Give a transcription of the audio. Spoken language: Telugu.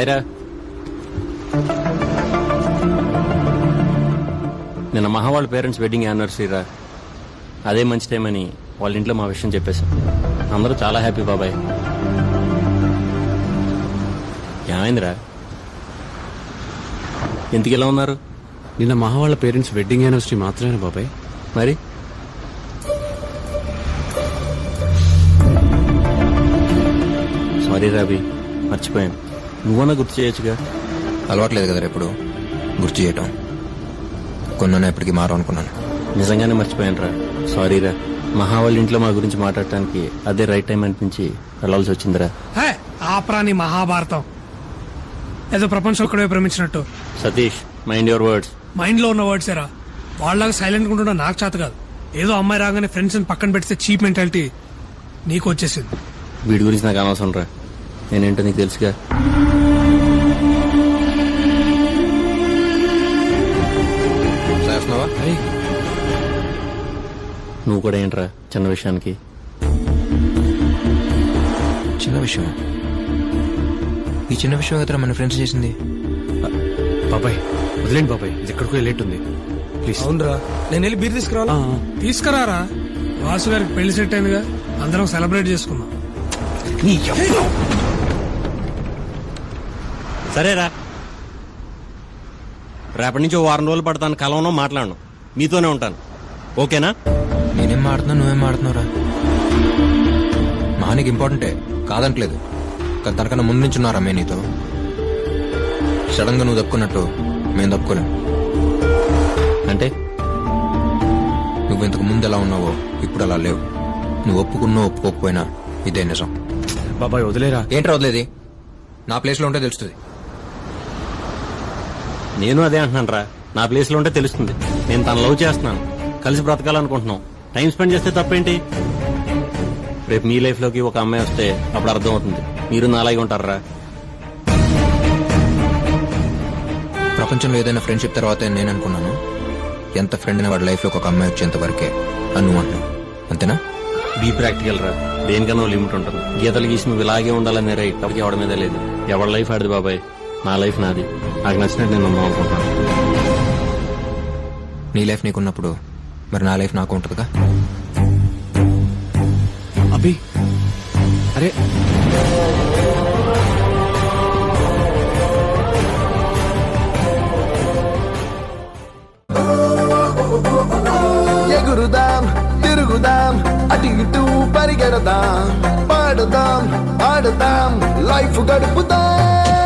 హాయ్రా. నిన్న మహా వాళ్ళ పేరెంట్స్ వెడ్డింగ్ యానివర్సరీ రా. అదే మంచి టైం అని వాళ్ళ ఇంట్లో మా విషయం చెప్పేశాం. అందరూ చాలా హ్యాపీ బాబాయ్. ఏమైందిరా, ఎందుకు ఇలా ఉన్నారు? నిన్న మహా వాళ్ళ పేరెంట్స్ వెడ్డింగ్ యానివర్సరీ మాత్రమే బాబాయ్. మరి సారీ రాబీ, మర్చిపోయాను. నువ్వన్నా గుర్తు చేయొచ్చుగా. అలవాట్లేదు కదా ఎప్పుడు గుర్తు చేయటం. కొన్న ఎప్పటికీ మారు అనుకున్నాను. నిజంగానే మర్చిపోయాను రా. సారీ రా. మహా వాళ్ళ ఇంట్లో మా గురించి మాట్లాడటానికి అదే రైట్ టైం అనిపించి వెళ్లాల్సి వచ్చిందిరా. ఆప్రాని మహాభారతం ఏదో ప్రపంచం ఒక్కడే ప్రేమించినట్టు. Satish, mind your words. Mind లో ఉన్న వర్డ్స్ ఏరా. వాళ్ళలాగా సైలెంట్ గా ఉండడం నాకు చేత కాదు. ఏదో అమ్మాయి రాగానే ఫ్రెండ్స్ పక్కన పెడితే చీప్ మెంటాలిటీ నీకు వచ్చేసింది. వీడి గురించి నాకు అనవసరం రా. నేనేంటో నీకు తెలుసుగా. నువ్వు కూడా ఏంట్రా చిన్న విషయానికి. చిన్న విషయం? ఈ చిన్న విషయం కదా మన ఫ్రెండ్స్ చేసింది. బాబాయ్ వదిలేండి బాబాయ్, ఇది ఎక్కడికో లేట్ ఉంది ప్లీజ్. అవునరా, నేను వెళ్ళి బీర్ తీసుకురావాలా? తీసుకురారా. వాసు గారికి పెళ్లి సెట్ అయిందిగా, అందరం సెలబ్రేట్ చేసుకుందాం. సరేరా, రేపటి నుంచి 2 రోజులు పడతాను. కలవను, మాట్లాడను, మీతోనే ఉంటాను. ఓకేనా? నేనేం మాడుతున్నా, నువ్వేం మాడుతున్నావురా? మహానికి ఇంపార్టెంటే కాదంటలేదు, కానీ తనకన్నా ముందు నుంచి ఉన్నారా మేము నీతో. సడన్ గా నువ్వు తప్పుకున్నట్టు మేము తప్పుకోలేం. అంటే నువ్వు ఇంతకు ముందు ఎలా ఉన్నావో ఇప్పుడు అలా లేవు. నువ్వు ఒప్పుకున్నా ఒప్పుకోకపోయినా ఇదే నిజం. బాబాయ్ వదిలేరా. ఏంట్రా వదిలేది? నా ప్లేస్ లో ఉంటే తెలుస్తుంది. నేను అదే అంటున్నాను రా. నా ప్లేస్ లో ఉంటే తెలుస్తుంది. నేను తను లవ్ చేస్తున్నాను, కలిసి బ్రతకాలనుకుంటున్నాం. టైం స్పెండ్ చేస్తే తప్పేంటి? రేపు మీ లైఫ్ లోకి ఒక అమ్మాయి వస్తే అప్పుడు అర్థం అవుతుంది. మీరు నాలాగే ఉంటారా? ప్రపంచంలో ఏదైనా ఫ్రెండ్షిప్ తర్వాత నేను అనుకున్నాను, ఎంత ఫ్రెండ్ అయినా వాడి లైఫ్ లో ఒక అమ్మాయి వచ్చేంత వరకే అని నువ్వు అంటున్నావు. అంతేనా? బీ ప్రాక్టికల్ రా. దేనికన్నా లిమిట్ ఉంటుంది. గీతలు గీసి నువ్వు ఇలాగే ఉండాలనే రైట్ ఎవరికి ఎవడ మీద లేదు. ఎవరి లైఫ్ ఆడిది బాబాయ్. నా లైఫ్ నాది. నాకు నచ్చినట్టు నేను ఉందాం అనుకుంటున్నాను. నీ లైఫ్ నీకున్నప్పుడు మరి నా లైఫ్ నాకు ఉంటుందిగా. అభి అరే ఎగురుదాం తిరుగుదాం అటు ఇటు పరిగెడదాం పాడుదాం ఆడుదాం లైఫ్ గడుపుదాం.